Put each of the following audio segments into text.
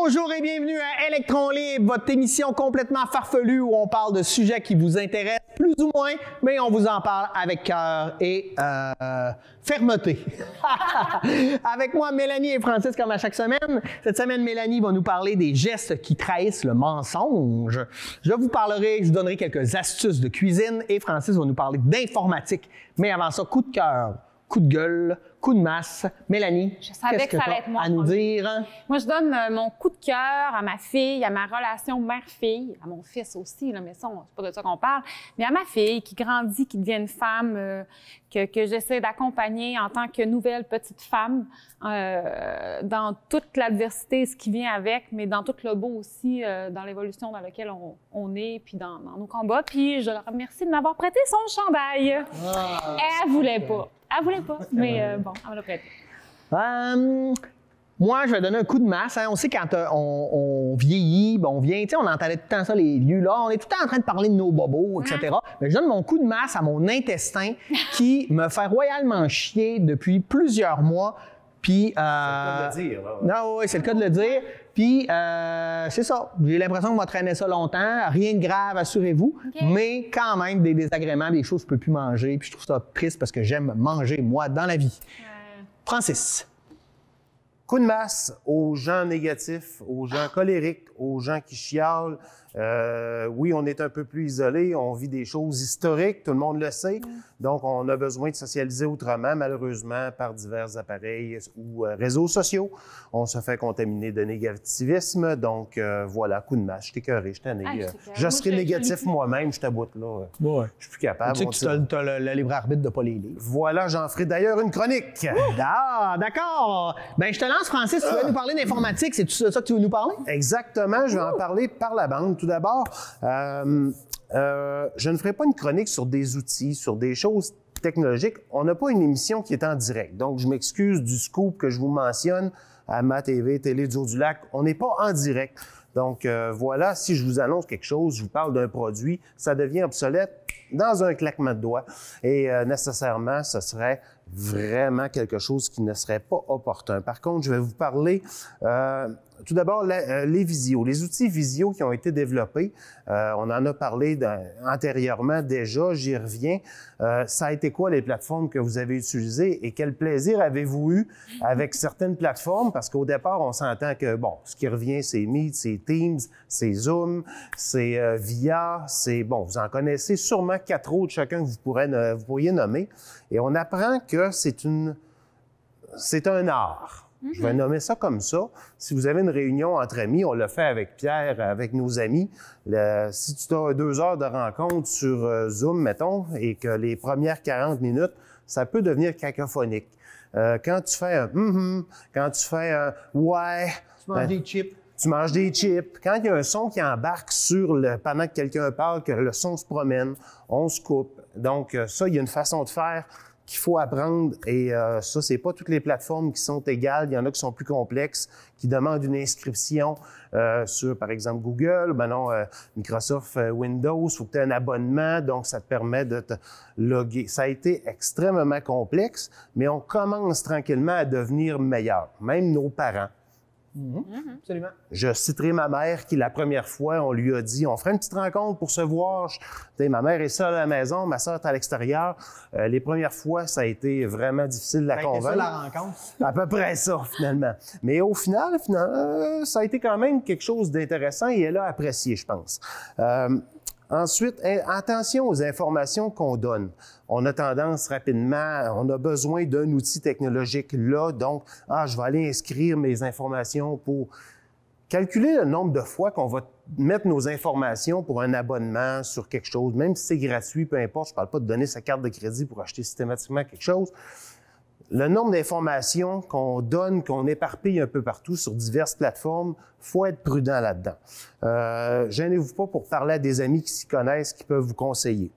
Bonjour et bienvenue à Électron Libre, votre émission complètement farfelue où on parle de sujets qui vous intéressent plus ou moins, mais on vous en parle avec cœur et fermeté. Avec moi, Mélanie et Francis, comme à chaque semaine. Cette semaine, Mélanie va nous parler des gestes qui trahissent le mensonge. Je vous donnerai quelques astuces de cuisine et Francis va nous parler d'informatique. Mais avant ça, coup de cœur, coup de gueule, coup de masse. Mélanie, qu'est-ce que tu as à nous dire? Moi, je donne mon coup de cœur à ma fille, à ma relation mère-fille, à mon fils aussi, là, mais ça, c'est pas de ça qu'on parle, mais à ma fille qui grandit, qui devient une femme que j'essaie d'accompagner en tant que nouvelle petite femme dans toute l'adversité, ce qui vient avec, mais dans tout le beau aussi, dans l'évolution dans laquelle on est, puis dans nos combats. Puis je la remercie de m'avoir prêté son chandail. Ah, elle voulait pas. Elle voulait pas, mais bon, elle me l'a prêté. Moi, je vais donner un coup de masse. Hein. On sait quand on vieillit, on vient, tu sais, on entendait tout le temps ça, les vieux, là. On est tout le temps en train de parler de nos bobos, etc. Mais je donne mon coup de masse à mon intestin qui me fait royalement chier depuis plusieurs mois. Puis, c'est le cas de le dire, là. Non, oui, c'est le cas de le dire. Puis, c'est ça. J'ai l'impression qu'on va traîner ça longtemps. Rien de grave, assurez-vous. Okay. Mais quand même, des désagréments, des choses que je ne peux plus manger. Puis, je trouve ça triste parce que j'aime manger, moi, dans la vie. Francis. Coup de masse aux gens négatifs, aux gens colériques, aux gens qui chialent. Oui, on est un peu plus isolé, on vit des choses historiques, tout le monde le sait. Donc, on a besoin de socialiser autrement, malheureusement, par divers appareils ou réseaux sociaux. On se fait contaminer de négativisme. Donc, voilà, coup de masse. Je t'ai écœuré, je t'en ai. Je serai négatif moi-même, je t'aboute là. Ouais. Je suis plus capable. Tu sais que tu as le libre arbitre de ne pas les lire. Voilà, j'en ferai d'ailleurs une chronique. Ah, d'accord. Ben, je te lance, Francis, tu veux nous parler d'informatique. C'est tout ça que tu veux nous parler? Exactement, je vais en parler par la bande. Tout d'abord, je ne ferai pas une chronique sur des outils, sur des choses technologiques. On n'a pas une émission qui est en direct. Donc, je m'excuse du scoop que je vous mentionne à ma TV, Télé du Haut-du-Lac. On n'est pas en direct. Donc, voilà, si je vous annonce quelque chose, je vous parle d'un produit, ça devient obsolète dans un claquement de doigts. Et nécessairement, ce serait vraiment quelque chose qui ne serait pas opportun. Par contre, je vais vous parler tout d'abord les visios, les outils visio qui ont été développés. On en a parlé antérieurement déjà, j'y reviens. Ça a été quoi les plateformes que vous avez utilisées et quel plaisir avez-vous eu avec certaines plateformes? Parce qu'au départ, on s'entend que, bon, ce qui revient, c'est Meet, c'est Teams, c'est Zoom, c'est VIA, c'est, bon, vous en connaissez sûrement 4 autres, chacun que vous pourriez nommer. Et on apprend que c'est un art. Je vais nommer ça comme ça. Si vous avez une réunion entre amis, on l'a fait avec Pierre, avec nos amis. Si tu as 2 heures de rencontre sur Zoom, mettons, et que les premières 40 minutes, ça peut devenir cacophonique. Quand tu fais un quand tu fais un ouais. Tu manges des chips. Tu manges des chips. Quand il y a un son qui embarque pendant que quelqu'un parle, que le son se promène, on se coupe. Donc, ça, il y a une façon de faire qu'il faut apprendre et ça, c'est pas toutes les plateformes qui sont égales. Il y en a qui sont plus complexes, qui demandent une inscription sur, par exemple, Google, Microsoft Windows. Il faut que tu aies un abonnement, donc ça te permet de te loguer. Ça a été extrêmement complexe, mais on commence tranquillement à devenir meilleur, même nos parents. Absolument. Je citerai ma mère qui, la première fois, on lui a dit, on ferait une petite rencontre pour se voir. Ma mère est seule à la maison, ma soeur est à l'extérieur. Les premières fois, ça a été vraiment difficile de la convaincre. C'est ça la rencontre? À peu près ça, finalement. Mais au final, ça a été quand même quelque chose d'intéressant et elle a apprécié, je pense. Ensuite, attention aux informations qu'on donne. On a tendance rapidement, on a besoin d'un outil technologique là, donc, je vais aller inscrire mes informations pour calculer le nombre de fois qu'on va mettre nos informations pour un abonnement sur quelque chose, même si c'est gratuit, peu importe, je ne parle pas de donner sa carte de crédit pour acheter systématiquement quelque chose. Le nombre d'informations qu'on donne, qu'on éparpille un peu partout sur diverses plateformes, faut être prudent là-dedans. Gênez-vous pas pour parler à des amis qui s'y connaissent, qui peuvent vous conseiller.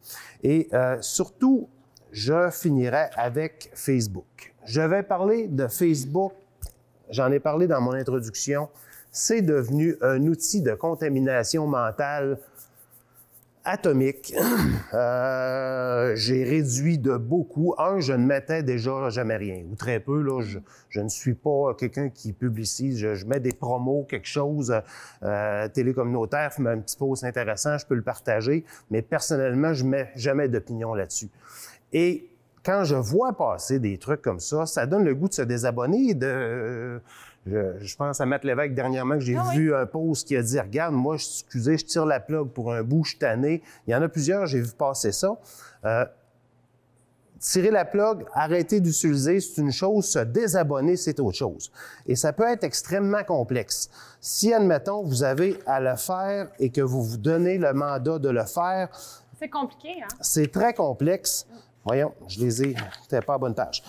Et surtout, je finirai avec Facebook. Je vais parler de Facebook, j'en ai parlé dans mon introduction, c'est devenu un outil de contamination mentale atomique. J'ai réduit de beaucoup. Je ne mettais déjà jamais rien, ou très peu. Là, je ne suis pas quelqu'un qui publicise. Je mets des promos, quelque chose, télé communautaire, fait un petit post intéressant, je peux le partager, mais personnellement, je mets jamais d'opinion là-dessus. Et quand je vois passer des trucs comme ça donne le goût de se désabonner. Je pense à Matt Lévesque dernièrement que j'ai vu un post qui a dit « Regarde, moi, excusez, je tire la plug pour un bout, je suis tanné. » Il y en a plusieurs, j'ai vu passer ça. Tirer la plug, arrêter d'utiliser, c'est une chose. Se désabonner, c'est autre chose. Et ça peut être extrêmement complexe. Si, admettons, vous avez à le faire et que vous vous donnez le mandat de le faire... C'est compliqué, hein? C'est très complexe. Voyons, je les ai... C'était pas à bonne page.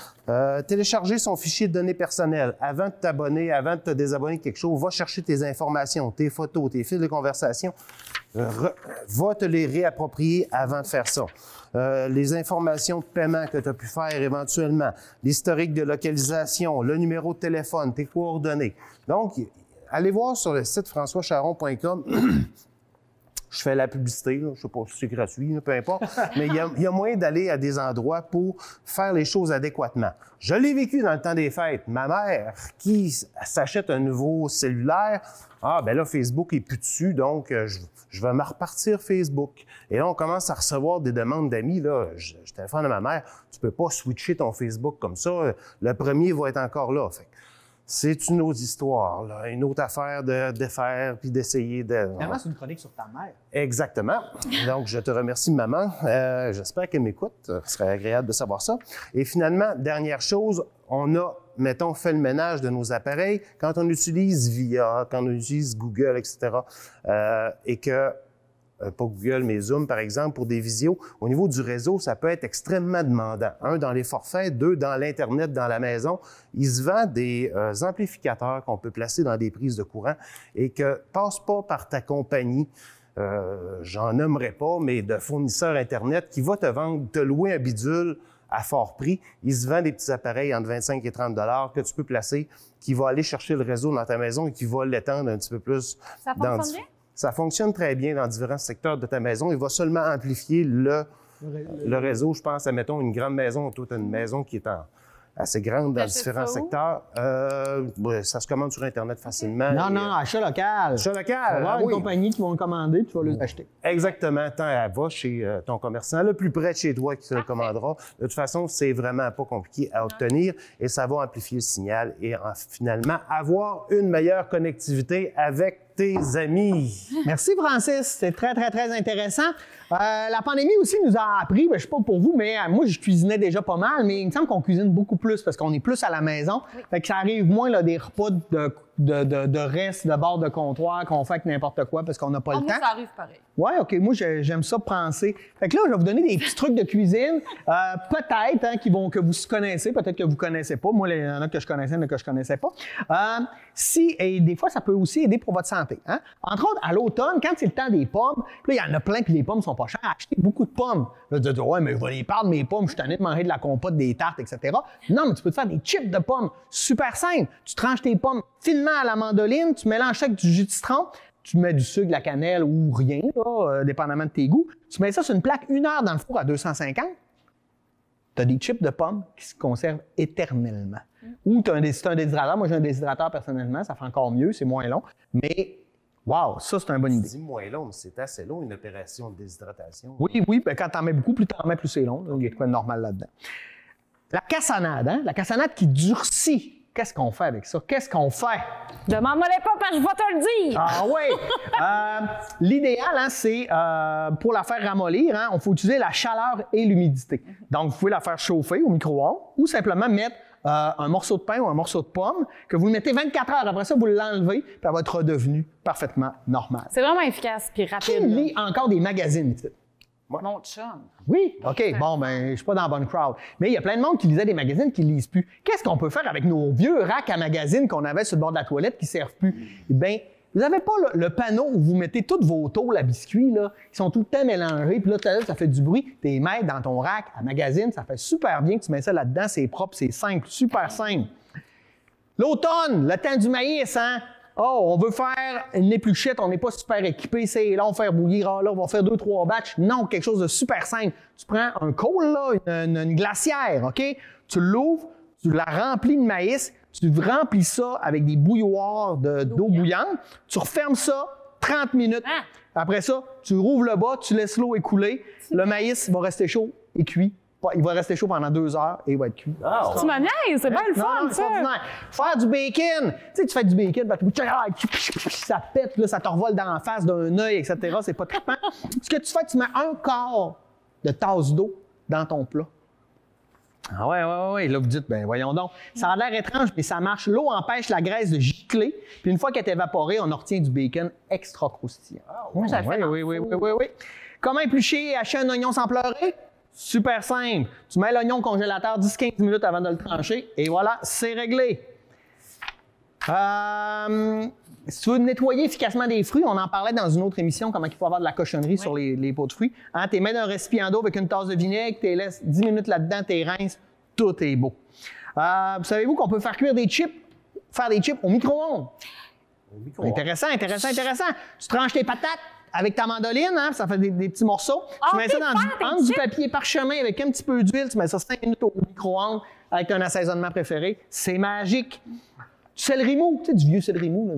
Télécharger son fichier de données personnelles. Avant de t'abonner, avant de te désabonner de quelque chose, va chercher tes informations, tes photos, tes fils de conversation. Va te les réapproprier avant de faire ça. Les informations de paiement que tu as pu faire éventuellement, l'historique de localisation, le numéro de téléphone, tes coordonnées. Donc, allez voir sur le site françoischaron.com. Je fais la publicité, là. Je sais pas si c'est gratuit, là, peu importe, mais il y a moyen d'aller à des endroits pour faire les choses adéquatement. Je l'ai vécu dans le temps des fêtes. Ma mère, qui s'achète un nouveau cellulaire, ben là, Facebook est plus dessus, donc je vais me repartir Facebook. Et là, on commence à recevoir des demandes d'amis. Là, je téléphone à ma mère, tu peux pas switcher ton Facebook comme ça, le premier va être encore là. Fait. C'est une autre histoire, là, une autre affaire de faire puis d'essayer de... Finalement, c'est une chronique sur ta mère. Exactement. Donc, je te remercie, maman. J'espère qu'elle m'écoute. Ce serait agréable de savoir ça. Et finalement, dernière chose, on a, mettons, fait le ménage de nos appareils. Quand on utilise VIA, quand on utilise Google, etc., et que... pas Google, mais Zoom, par exemple, pour des visios. Au niveau du réseau, ça peut être extrêmement demandant. Dans les forfaits, dans l'Internet, dans la maison. Il se vend des amplificateurs qu'on peut placer dans des prises de courant et que passe pas par ta compagnie, j'en nommerai pas, mais de fournisseur Internet qui va te louer un bidule à fort prix. Il se vend des petits appareils entre 25 et 30 $ que tu peux placer, qui va aller chercher le réseau dans ta maison et qui va l'étendre un petit peu plus. Ça fonctionne bien? Ça fonctionne très bien dans différents secteurs de ta maison. Il va seulement amplifier le réseau. Je pense à, mettons, une grande maison. Toi, tu as une maison qui est assez grande dans différents secteurs. Ça se commande sur Internet facilement. Non, achat local. Achat local. Tu vas avoir une compagnie qui va le commander, tu vas les acheter. Exactement. Va chez ton commerçant le plus près de chez toi qui te le commandera. De toute façon, c'est vraiment pas compliqué à obtenir et ça va amplifier le signal et finalement avoir une meilleure connectivité avec tes amis. Merci, Francis. C'est très, très, très intéressant. La pandémie aussi nous a appris, je ne sais pas pour vous, mais moi, je cuisinais déjà pas mal, mais il me semble qu'on cuisine beaucoup plus parce qu'on est plus à la maison. Oui. Fait que ça arrive moins là, des repas de restes de bord de comptoir qu'on fait avec n'importe quoi parce qu'on n'a pas le temps. Moi, ça arrive pareil. Oui, OK. Moi, j'aime ça penser. Fait que là, je vais vous donner des petits trucs de cuisine, peut-être que vous connaissez, peut-être que vous ne connaissez pas. Moi, il y en a que je connaissais, il y en a que je ne connaissais pas. Et des fois, ça peut aussi aider pour votre santé. Hein? Entre autres, à l'automne, quand c'est le temps des pommes, là, il y en a plein, puis les pommes sont pas chères. Achetez beaucoup de pommes. Là, tu dis, ouais, mais je vais les perdre, mes pommes, je suis tanné de manger de la compote, des tartes, etc. Non, mais tu peux te faire des chips de pommes. Super simple. Tu tranches tes pommes finement à la mandoline, tu mélanges ça avec du jus de citron, tu mets du sucre, de la cannelle ou rien, là, dépendamment de tes goûts. Tu mets ça sur une plaque 1 heure dans le four à 250. Tu as des chips de pommes qui se conservent éternellement. Ou tu as un déshydrateur. Moi, j'ai un déshydrateur personnellement, ça fait encore mieux, c'est moins long. Mais, wow, ça, c'est une bonne idée. Tu dis moins long, mais c'est assez long, une opération de déshydratation. Oui, ben, quand tu en mets beaucoup, plus tu en mets, plus c'est long. Donc, il y a de quoi de normal là-dedans. La cassonade, hein? La cassonade qui durcit. Qu'est-ce qu'on fait avec ça? Qu'est-ce qu'on fait? Demande-moi les pas, parce que je vais te le dire! Ah oui! L'idéal, hein, c'est pour la faire ramollir, hein, il faut utiliser la chaleur et l'humidité. Donc, vous pouvez la faire chauffer au micro-ondes ou simplement mettre un morceau de pain ou un morceau de pomme que vous le mettez 24 heures. Après ça, vous l'enlevez, puis elle va être redevenue parfaitement normale. C'est vraiment efficace puis rapide. Qui lit encore des magazines ici? Mon chum. Oui? OK. Bon, ben, je suis pas dans la bonne crowd. Mais il y a plein de monde qui lisait des magazines qui ne lisent plus. Qu'est-ce qu'on peut faire avec nos vieux racks à magazines qu'on avait sur le bord de la toilette qui ne servent plus? Eh bien, vous n'avez pas le panneau où vous mettez toutes vos tôles à biscuits, là. Ils sont tout le temps mélangés. Puis là, ça fait du bruit. Tu les mets dans ton rack à magazine. Ça fait super bien que tu mets ça là-dedans. C'est propre, c'est simple, super simple. L'automne, le temps du maïs, hein? Oh, on veut faire une épluchette, on n'est pas super équipé, c'est long faire bouillir, là, on va faire 2-3 batchs. Non, quelque chose de super simple. Tu prends un col, là, une glacière, OK? Tu l'ouvres, tu la remplis de maïs, tu remplis ça avec des bouilloires d'eau bouillante, tu refermes ça 30 minutes. Ah. Après ça, tu rouvres le bas, tu laisses l'eau écouler, le maïs va rester chaud et cuit. Il va rester chaud pendant 2 heures et il va être cuit. Tu m'as niaise, c'est bien le fun, Non, ça. extraordinaire. Faire du bacon. Tu sais, tu fais du bacon, ça pète, là, ça te revole dans la face d'un œil, etc. C'est pas trippant. Ce que tu fais, tu mets un quart de tasse d'eau dans ton plat. Ah ouais. Là, vous dites, ben voyons donc. Ça a l'air étrange, mais ça marche. L'eau empêche la graisse de gicler. Puis une fois qu'elle est évaporée, on en retient du bacon extra croustillant. Moi, ça le fait dans le Oui. Comment éplucher et hacher un oignon sans pleurer? Super simple. Tu mets l'oignon au congélateur 10-15 minutes avant de le trancher et voilà, c'est réglé. Si tu veux nettoyer efficacement des fruits, on en parlait dans une autre émission, comment il faut avoir de la cochonnerie sur les pots de fruits. Hein, tu les mets dans un récipient d'eau avec une tasse de vinaigre, tu les laisses 10 minutes là-dedans, tu les rinces, tout est beau. Savez-vous qu'on peut faire cuire des chips, au micro-ondes? Intéressant. Tu tranches tes patates avec ta mandoline, hein, ça fait des petits morceaux. Tu mets ça entre du papier parchemin avec un petit peu d'huile, tu mets ça 5 minutes au micro-ondes avec un assaisonnement préféré. C'est magique. Du céleri mou, tu sais, du vieux céleri mou, là,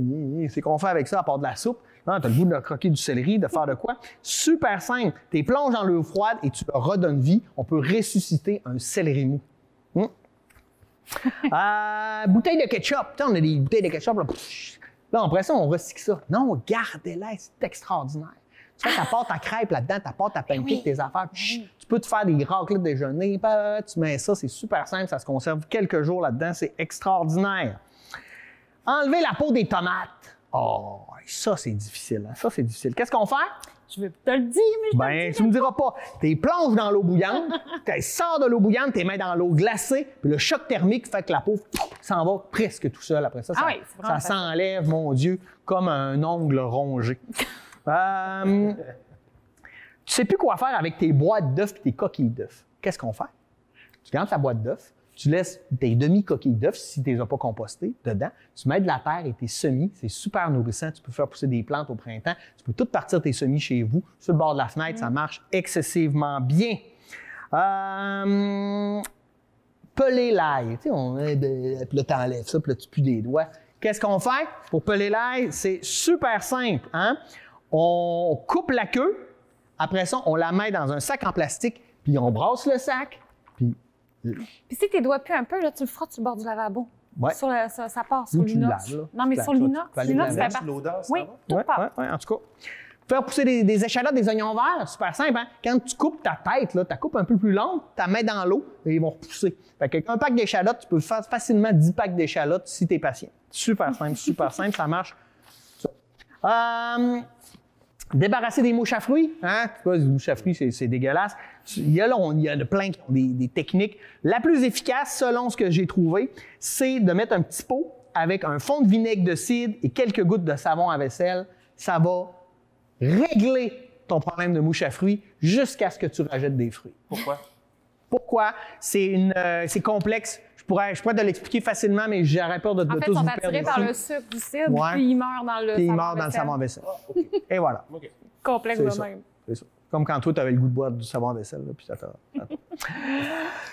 c'est qu'on fait avec ça à part de la soupe. Tu as le goût de croquer du céleri, de faire de quoi? Super simple. Tu les plonges dans l'eau froide et tu leur redonnes vie. On peut ressusciter un céleri mou. Bouteille de ketchup. Tu sais, on a des bouteilles de ketchup, là. Là, après ça, on recycle ça. Non, gardez-la, c'est extraordinaire. Tu fais ta pâte à crêpes là-dedans, ta pâte à pancake, tes affaires. Tu peux te faire des raclettes de déjeuner. Tu mets ça, c'est super simple, ça se conserve quelques jours là-dedans, c'est extraordinaire. Enlever la peau des tomates. Oh, ça, c'est difficile. Hein? Ça, c'est difficile. Qu'est-ce qu'on fait? Je vais te le dire, mais je te le dis. Tu me diras pas. Tu plonges dans l'eau bouillante, tu sors de l'eau bouillante, tu les mets dans l'eau glacée, puis le choc thermique fait que la peau s'en va presque tout seul. Après ça, ça s'enlève, mon Dieu, comme un ongle rongé. Tu sais plus quoi faire avec tes boîtes d'œufs et tes coquilles d'œufs. Qu'est-ce qu'on fait? Tu gardes ta boîte d'œufs, tu laisses tes demi-coquilles d'œufs, si tu ne les as pas compostées, dedans. Tu mets de la terre et tes semis. C'est super nourrissant. Tu peux faire pousser des plantes au printemps. Tu peux tout partir tes semis chez vous. Sur le bord de la fenêtre, ça marche excessivement bien. Peler l'ail. Tu sais, puis là, tu enlèves ça, puis là, tu pues des doigts. Qu'est-ce qu'on fait pour peler l'ail? C'est super simple. Hein? On coupe la queue. Après ça, on la met dans un sac en plastique, puis on brasse le sac, puis si tes doigts puent un peu, là, tu le frottes sur le bord du lavabo. Ouais. Ça part sur l'inox. Non, mais sur l'inox. L'inox, ça part. L'odeur, ça Oui, va? tout part. En tout cas. Faire pousser des échalotes, des oignons verts, super simple. Hein? Quand tu coupes ta tête, tu la coupes un peu plus longue, tu la mets dans l'eau et ils vont repousser. Fait qu'un pack d'échalotes, tu peux faire facilement 10 packs d'échalotes si tu es patient. Super simple, ça marche. Débarrasser des mouches à fruits. Hein? Tu vois, les mouches à fruits, c'est dégueulasse. Il y a plein qui ont des techniques. La plus efficace, selon ce que j'ai trouvé, c'est de mettre un petit pot avec un fond de vinaigre de cidre et quelques gouttes de savon à vaisselle. Ça va régler ton problème de mouches à fruits jusqu'à ce que tu rajoutes des fruits. Pourquoi? C'est complexe. Je pourrais te l'expliquer facilement, mais j'aurais peur de tous vous perdre. En fait, ils sont attirés par le sucre du cidre, puis ils meurent dans le savon à vaisselle. Et voilà. Okay. Complexe de même. C'est ça. Comme quand toi, tu avais le goût de boire du savon à vaisselle, là, puis ça t'a...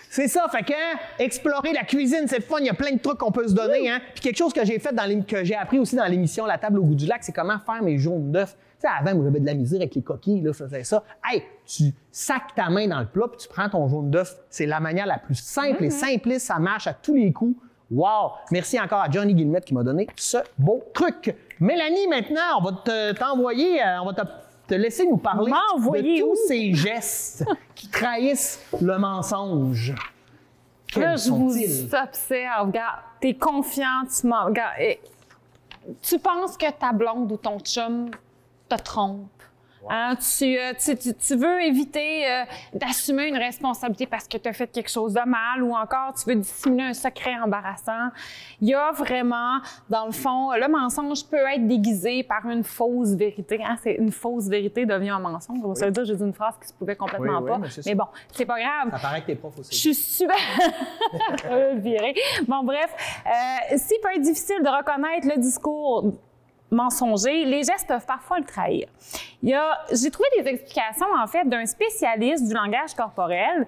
C'est ça, fait que explorer la cuisine, c'est fun, il y a plein de trucs qu'on peut se donner. Hein? Puis quelque chose que j'ai fait, que j'ai appris aussi dans l'émission La table au goût du lac, c'est comment faire mes jaunes d'œufs. Tu sais, avant, moi, j'avais de la misère avec les coquilles, là, je faisais ça. Hey, tu sacs ta main dans le plat, puis tu prends ton jaune d'œuf. C'est la manière la plus simple et simpliste, ça marche à tous les coups. Wow! Merci encore à Johnny Guillemette qui m'a donné ce beau truc. Mélanie, maintenant, on va t'envoyer, on va te laisser nous parler de tous ces gestes qui trahissent le mensonge. Là, je vous observe. Regarde, t'es confiant, tu penses que ta blonde ou ton chum te trompe. Wow. Hein, tu veux éviter d'assumer une responsabilité parce que tu as fait quelque chose de mal ou encore tu veux dissimuler un secret embarrassant. Il y a vraiment, dans le fond, le mensonge peut être déguisé par une fausse vérité. Hein, une fausse vérité devient un mensonge. Ça veut dire que j'ai dit une phrase qui se pouvait complètement pas. Mais bon, c'est pas grave. Ça paraît que t'es prof aussi. Je suis super... Viré. Bon, bref. S'il peut être difficile de reconnaître le discours mensonger, les gestes peuvent parfois le trahir. J'ai trouvé des explications, en fait, d'un spécialiste du langage corporel.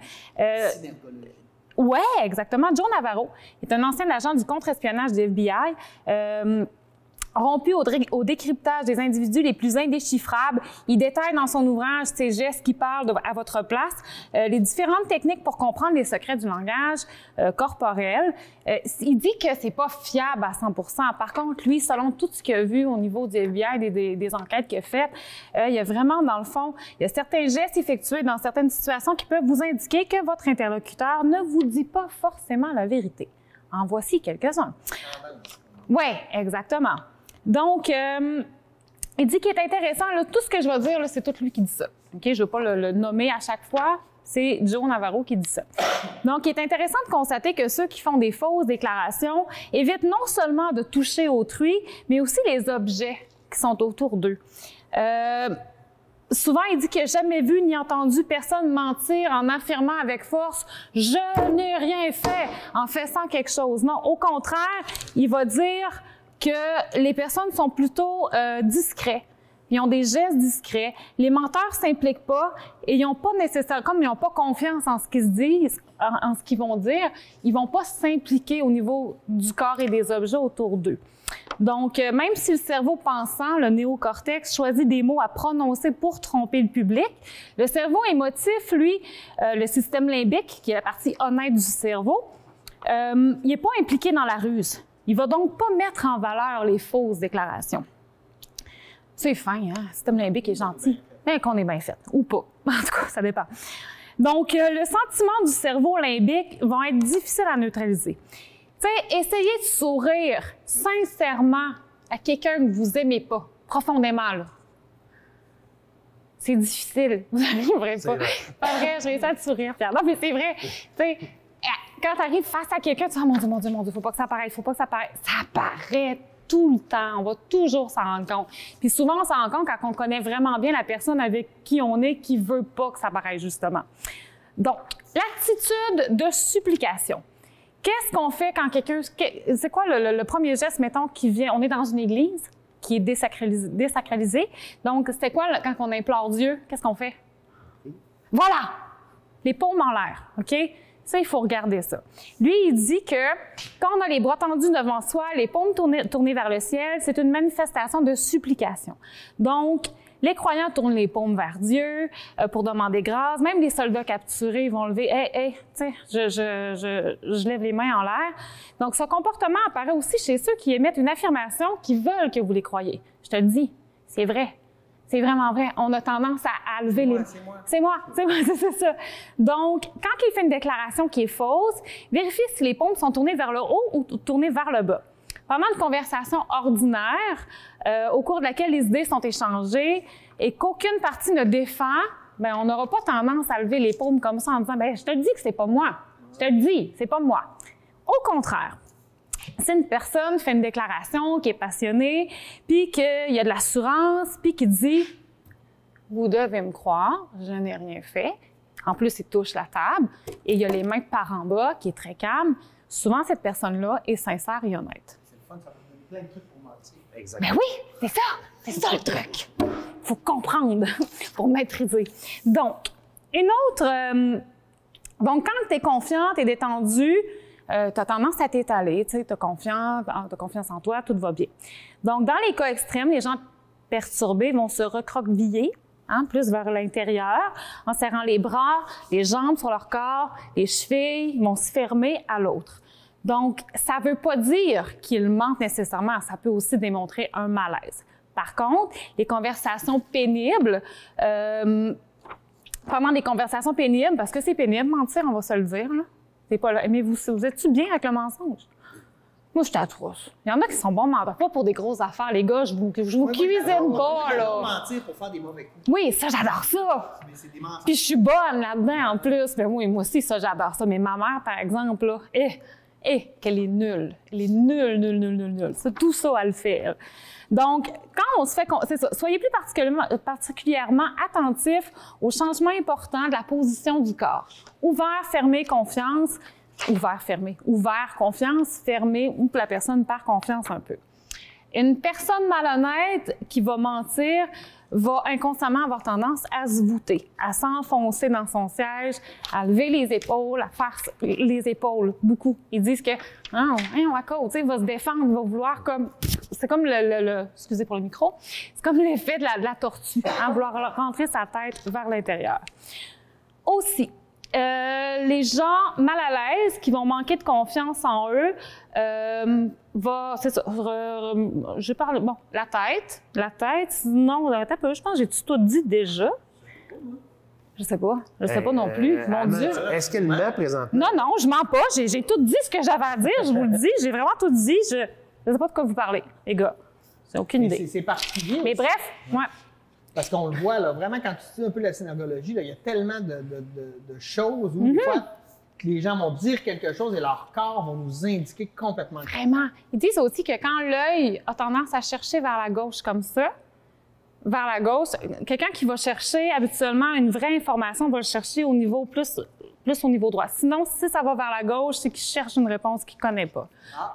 Oui, exactement. Joe Navarro est un ancien agent du contre-espionnage du FBI. Rompu au décryptage des individus les plus indéchiffrables. Il détaille dans son ouvrage ces gestes qui parlent à votre place, les différentes techniques pour comprendre les secrets du langage corporel. Il dit que c'est pas fiable à 100%. Par contre, lui, selon tout ce qu'il a vu au niveau du FBI et des enquêtes qu'il a faites, il y a vraiment, dans le fond, il y a certains gestes effectués dans certaines situations qui peuvent vous indiquer que votre interlocuteur ne vous dit pas forcément la vérité. En voici quelques-uns. Oui, exactement. Donc, il dit qu'il est intéressant, là, tout ce que je vais dire, là, c'est tout lui qui dit ça. OK? Je ne veux pas le nommer à chaque fois, c'est Joe Navarro qui dit ça. Donc, il est intéressant de constater que ceux qui font des fausses déclarations évitent non seulement de toucher autrui, mais aussi les objets qui sont autour d'eux. Souvent, il dit qu'il n'a jamais vu ni entendu personne mentir en affirmant avec force « Je n'ai rien fait » en faisant quelque chose. Non, au contraire, il va dire que les personnes sont plutôt discrets. Ils ont des gestes discrets. Les menteurs s'impliquent pas et ils n'ont pas nécessairement, comme ils n'ont pas confiance en ce qu'ils se disent, en ce qu'ils vont dire, ils vont pas s'impliquer au niveau du corps et des objets autour d'eux. Donc, même si le cerveau pensant, le néocortex, choisit des mots à prononcer pour tromper le public, le cerveau émotif, lui, le système limbique, qui est la partie honnête du cerveau, il n'est pas impliqué dans la ruse. Il va donc pas mettre en valeur les fausses déclarations. C'est fin, hein? Le système limbique est gentil, mais qu'on est bien fait, ou pas. En tout cas, ça dépend. Donc, le sentiment du cerveau limbique va être difficile à neutraliser. Tu sais, essayez de sourire sincèrement à quelqu'un que vous aimez pas, profondément, là. C'est difficile. Vous n'arriverez pas. C'est pas vrai, j'ai réussi à te sourire, Pierre. Non, mais c'est vrai. Tu sais, quand tu arrives face à quelqu'un, tu dis « Oh mon Dieu, mon Dieu, mon Dieu, faut pas que ça paraisse, faut pas que ça paraisse. » Ça paraît tout le temps. On va toujours s'en rendre compte. Puis souvent, on s'en rend compte quand on connaît vraiment bien la personne avec qui on est, qui veut pas que ça paraisse, justement. Donc, l'attitude de supplication. Qu'est-ce qu'on fait quand quelqu'un... C'est quoi le premier geste, mettons, qui vient... On est dans une église qui est désacralisée. Donc, c'était quoi quand on implore Dieu? Qu'est-ce qu'on fait? Voilà! Les paumes en l'air, OK? Ça, il faut regarder ça. Lui, il dit que quand on a les bras tendus devant soi, les paumes tournées vers le ciel, c'est une manifestation de supplication. Donc, les croyants tournent les paumes vers Dieu pour demander grâce. Même les soldats capturés vont lever « Hey, tu sais, je lève les mains en l'air. » Donc, ce comportement apparaît aussi chez ceux qui émettent une affirmation qui veulent que vous les croyez. Je te le dis, c'est vrai. C'est vraiment vrai. On a tendance à lever les... C'est moi, c'est ça. Donc, quand il fait une déclaration qui est fausse, vérifiez si les paumes sont tournées vers le haut ou tournées vers le bas. Pendant une conversation ordinaire, au cours de laquelle les idées sont échangées et qu'aucune partie ne défend, ben on n'aura pas tendance à lever les paumes comme ça en disant « Ben, je te le dis que c'est pas moi. Je te le dis, c'est pas moi. » Au contraire, si une personne fait une déclaration qui est passionnée, puis qu'il y a de l'assurance, puis qu'il dit « Vous devez me croire, je n'ai rien fait. » En plus, il touche la table et il y a les mains par en bas, qui est très calme. Souvent, cette personne-là est sincère et honnête. C'est le fun, ça peut donner plein de trucs pour mentir. Exactement. Ben oui, c'est ça le truc. Il faut comprendre pour maîtriser. Donc, une autre... donc, quand tu es confiante et détendue, tu as tendance à t'étaler, tu sais, tu as confiance en toi, tout va bien. Donc, dans les cas extrêmes, les gens perturbés vont se recroqueviller, plus vers l'intérieur, en serrant les bras, les jambes sur leur corps, les chevilles vont se fermer à l'autre. Donc, ça ne veut pas dire qu'ils mentent nécessairement, ça peut aussi démontrer un malaise. Par contre, les conversations pénibles, pendant des conversations pénibles, parce que c'est pénible, mentir, on va se le dire, là. C'est pas là. Mais vous êtes-tu bien avec le mensonge? Moi, je t'atroce. Il y en a qui sont bons menteurs, pas pour des grosses affaires, les gars, je vous cuisine pas, là. Mentir pour faire des mauvais coups. Oui, ça, j'adore ça. Mais c'est des mensonges. Puis je suis bonne là-dedans, en plus. Mais oui, moi aussi, ça, j'adore ça. Mais ma mère, par exemple, là, qu'elle est nulle. Elle est nulle. C'est tout ça, elle le fait. Donc, quand on se fait... C'est ça. Soyez plus particulièrement attentifs aux changements importants de la position du corps. Ouvert, fermé, confiance. Ouvert, fermé. Ouvert, confiance, fermé, ou que la personne perd confiance un peu. Une personne malhonnête qui va mentir va inconsciemment avoir tendance à se voûter, à s'enfoncer dans son siège, à lever les épaules, à faire les épaules, beaucoup. Ils disent que, à cause, il va se défendre, il va vouloir comme, c'est comme excusez pour le micro, c'est comme l'effet de la tortue, vouloir rentrer sa tête vers l'intérieur. Aussi, les gens mal à l'aise, qui vont manquer de confiance en eux, c'est ça, je parle, la tête, non, je pense que j'ai tout dit déjà. Je sais pas non plus, mon Dieu. Est-ce qu'elle l'a présentement? Non, je mens pas, j'ai tout dit ce que j'avais à dire, je vous le dis, j'ai vraiment tout dit, je sais pas de quoi vous parlez, les gars, j'ai aucune idée. C'est particulier. Mais bref, ouais. Parce qu'on le voit, là, vraiment, quand tu étudies un peu la synergologie, là, il y a tellement de choses où, des fois, que les gens vont dire quelque chose et leur corps va nous indiquer complètement. Vraiment. Ils disent aussi que quand l'œil a tendance à chercher vers la gauche comme ça, vers la gauche, quelqu'un qui va chercher habituellement une vraie information va le chercher au niveau plus au niveau droit. Sinon, si ça va vers la gauche, c'est qu'il cherche une réponse qu'il ne connaît pas.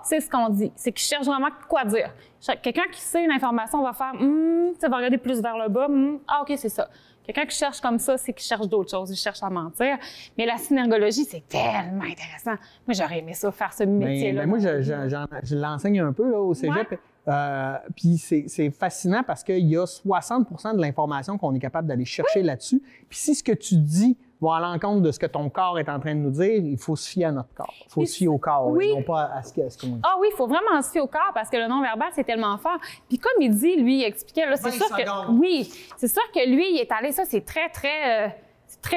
C'est ce qu'on dit. C'est qu'il cherche vraiment quoi dire. Quelqu'un qui sait une information va faire ça va regarder plus vers le bas. OK, c'est ça. Quelqu'un qui cherche comme ça, c'est qu'il cherche d'autres choses. Il cherche à mentir. Mais la synergologie, c'est tellement intéressant. Moi, j'aurais aimé ça, faire ce métier-là. Moi, je l'enseigne un peu là, au cégep. Ouais. Puis c'est fascinant parce qu'il y a 60% de l'information qu'on est capable d'aller chercher là-dessus. Puis si ce que tu dis va à l'encontre de ce que ton corps est en train de nous dire, il faut se fier à notre corps. Il faut se fier au corps, et non pas à ce qu'on dit. Ah oui, il faut vraiment se fier au corps parce que le non-verbal, c'est tellement fort. Puis comme il dit, lui, il expliquait, là, c'est sûr que... Oui, c'est sûr que lui, il est allé, ça, c'est très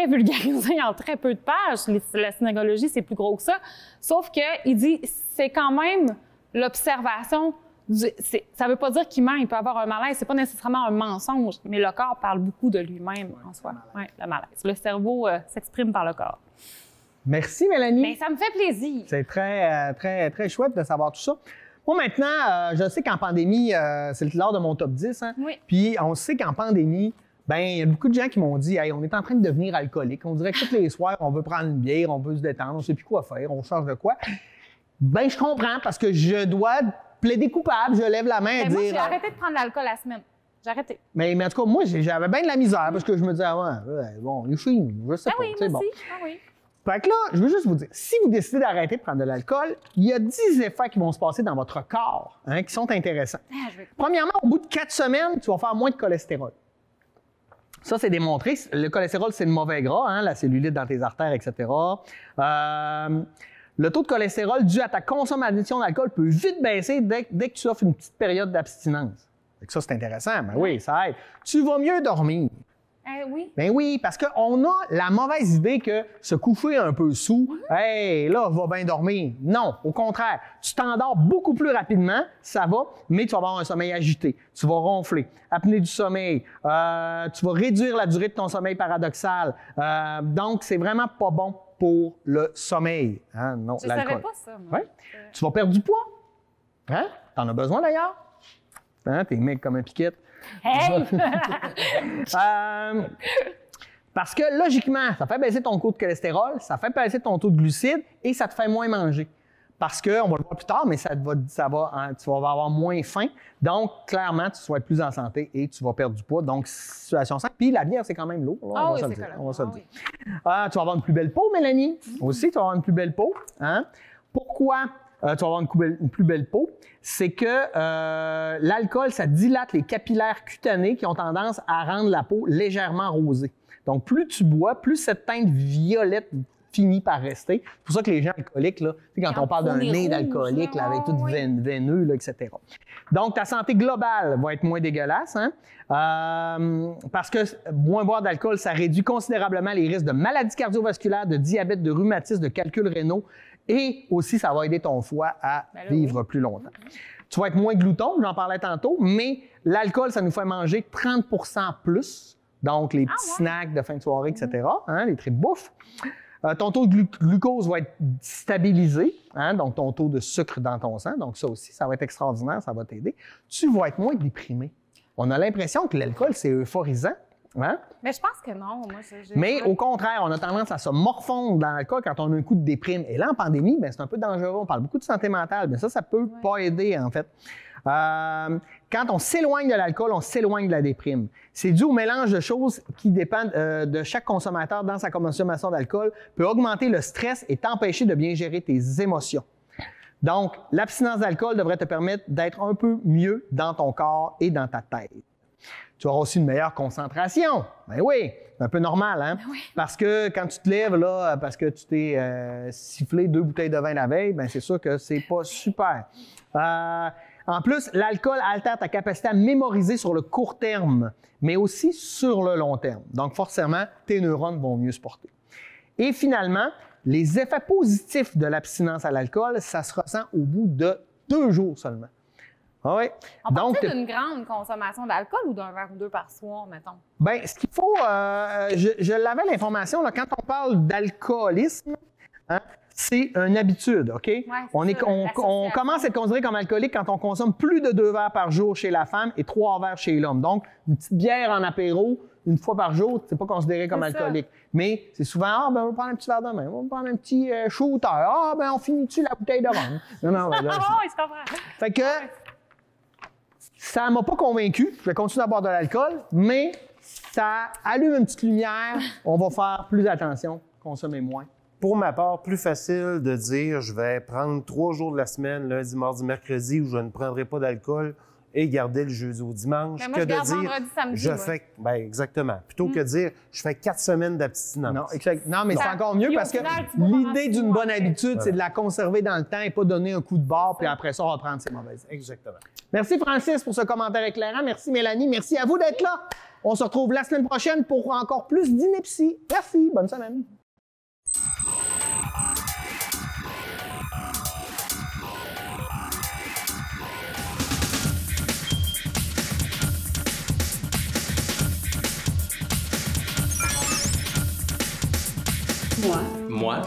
vulgarisé en très peu de pages. La synergologie, c'est plus gros que ça. Sauf qu'il dit, c'est quand même l'observation... Ça veut pas dire qu'il ment, il peut avoir un malaise. C'est pas nécessairement un mensonge, mais le corps parle beaucoup de lui-même en soi. Oui, le malaise. Le cerveau s'exprime par le corps. Merci, Mélanie. Bien, ça me fait plaisir. C'est très, très, très chouette de savoir tout ça. Moi, maintenant, je sais qu'en pandémie, c'est l'heure de mon top 10. Hein? Oui. Puis, on sait qu'en pandémie, il y a beaucoup de gens qui m'ont dit « Hey, on est en train de devenir alcoolique. On dirait que tous les soirs, on veut prendre une bière, on veut se détendre, on sait plus quoi faire, on change de quoi. » Je comprends parce que je dois plaider coupable, je lève la main et dire... Moi, j'ai arrêté de prendre l'alcool la semaine. J'ai arrêté. Mais en tout cas, moi, j'avais bien de la misère parce que je me disais, bon, les filles, je sais pas. Oui, moi aussi. Oui. Fait que là, je veux juste vous dire, si vous décidez d'arrêter de prendre de l'alcool, il y a 10 effets qui vont se passer dans votre corps qui sont intéressants. Premièrement, au bout de 4 semaines, tu vas faire moins de cholestérol. Ça, c'est démontré. Le cholestérol, c'est le mauvais gras, la cellulite dans tes artères, etc. Le taux de cholestérol dû à ta consommation d'alcool peut vite baisser dès que tu offres une petite période d'abstinence. Ça, c'est intéressant. Oui, ça aide. Tu vas mieux dormir. Oui. Oui, parce qu'on a la mauvaise idée que se coucher un peu sous, là, va bien dormir. Non, au contraire. Tu t'endors beaucoup plus rapidement, ça va, mais tu vas avoir un sommeil agité. Tu vas ronfler, apnée du sommeil, tu vas réduire la durée de ton sommeil paradoxal. Donc, c'est vraiment pas bon pour le sommeil. Non, je savais pas ça, moi. Ouais. Tu vas perdre du poids. T'en as besoin, d'ailleurs. T'es mec comme un piquette. Hey! Parce que, logiquement, ça fait baisser ton taux de cholestérol, ça fait baisser ton taux de glucides et ça te fait moins manger. Parce que, on va le voir plus tard, mais tu vas avoir moins faim. Donc, clairement, tu vas être plus en santé et tu vas perdre du poids. Donc, situation simple. Puis, la bière, c'est quand même lourd. On va se le dire. Tu vas avoir une plus belle peau, Mélanie. Aussi, tu vas avoir une plus belle peau. Pourquoi tu vas avoir une plus belle peau? C'est que l'alcool, ça dilate les capillaires cutanés qui ont tendance à rendre la peau légèrement rosée. Donc, plus tu bois, plus cette teinte violette finit par rester. C'est pour ça que les gens alcooliques, là, quand on parle d'un nez d'alcoolique là, avec tout veineux, là, etc. Donc, ta santé globale va être moins dégueulasse, parce que moins boire d'alcool, ça réduit considérablement les risques de maladies cardiovasculaires, de diabète, de rhumatisme, de calculs rénaux, et aussi, ça va aider ton foie à vivre plus longtemps. Tu vas être moins glouton, j'en parlais tantôt, mais l'alcool, ça nous fait manger 30% plus, donc les petits snacks de fin de soirée, etc., les tripes bouffe. Ton taux de glucose va être stabilisé, donc ton taux de sucre dans ton sang. Donc ça aussi, ça va être extraordinaire, ça va t'aider. Tu vas être moins déprimé. On a l'impression que l'alcool, c'est euphorisant. Mais je pense que non. Mais au contraire, on a tendance à se morfondre dans l'alcool quand on a un coup de déprime. Et là, en pandémie, c'est un peu dangereux. On parle beaucoup de santé mentale, mais ça peut pas aider, en fait. Quand on s'éloigne de l'alcool, on s'éloigne de la déprime. C'est dû au mélange de choses qui dépendent de chaque consommateur dans sa consommation d'alcool, peut augmenter le stress et t'empêcher de bien gérer tes émotions. Donc, l'abstinence d'alcool devrait te permettre d'être un peu mieux dans ton corps et dans ta tête. Tu auras aussi une meilleure concentration. Ben oui, c'est un peu normal, hein? Oui. Parce que quand tu te lèves, là, parce que tu t'es sifflé 2 bouteilles de vin la veille, ben c'est sûr que c'est pas super. En plus, l'alcool altère ta capacité à mémoriser sur le court terme, mais aussi sur le long terme. Donc, forcément, tes neurones vont mieux se porter. Et finalement, les effets positifs de l'abstinence à l'alcool, ça se ressent au bout de 2 jours seulement. Ah oui. On parle d'une grande consommation d'alcool ou d'un verre ou 2 par soir, mettons? Bien, ce qu'il faut, je l'avais l'information, là, quand on parle d'alcoolisme, hein, c'est une habitude, OK? Ouais, on commence à être considéré comme alcoolique quand on consomme plus de 2 verres par jour chez la femme et 3 verres chez l'homme. Donc, une petite bière en apéro, une fois par jour, c'est pas considéré comme alcoolique. Mais c'est souvent, on va prendre un petit verre de main, on va prendre un petit shooter. On finit-tu la bouteille de rhum? Non, ben là, il se comprend. Fait que, ça m'a pas convaincu. Je vais continuer à boire de l'alcool, mais ça allume une petite lumière. On va faire plus attention, consommer moins. Pour ma part, plus facile de dire je vais prendre 3 jours de la semaine, lundi, mardi, mercredi, où je ne prendrai pas d'alcool et garder le jeudi au dimanche, mais moi, que de dire vendredi, samedi, je fais exactement. Plutôt que de dire je fais 4 semaines d'abstinence. Non, exact. Non, mais c'est encore mieux parce que l'idée d'une bonne habitude, c'est de la conserver dans le temps et pas donner un coup de barre puis après ça, on va prendre ses mauvaises. Exactement. Merci Francis pour ce commentaire éclairant. Merci Mélanie. Merci à vous d'être là. On se retrouve la semaine prochaine pour encore plus d'ineptie. Merci. Bonne semaine. Moi,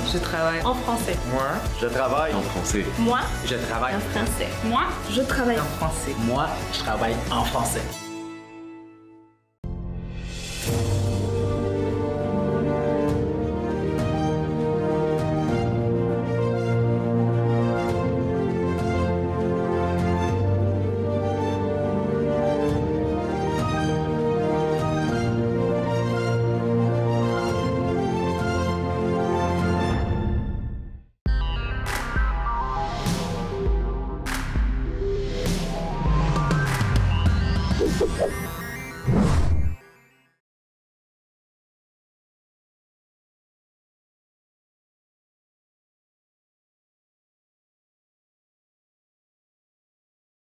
je travaille en français. Moi, je travaille en français. Moi, Je travaille en français. Moi, je travaille en français. Moi, je travaille en français.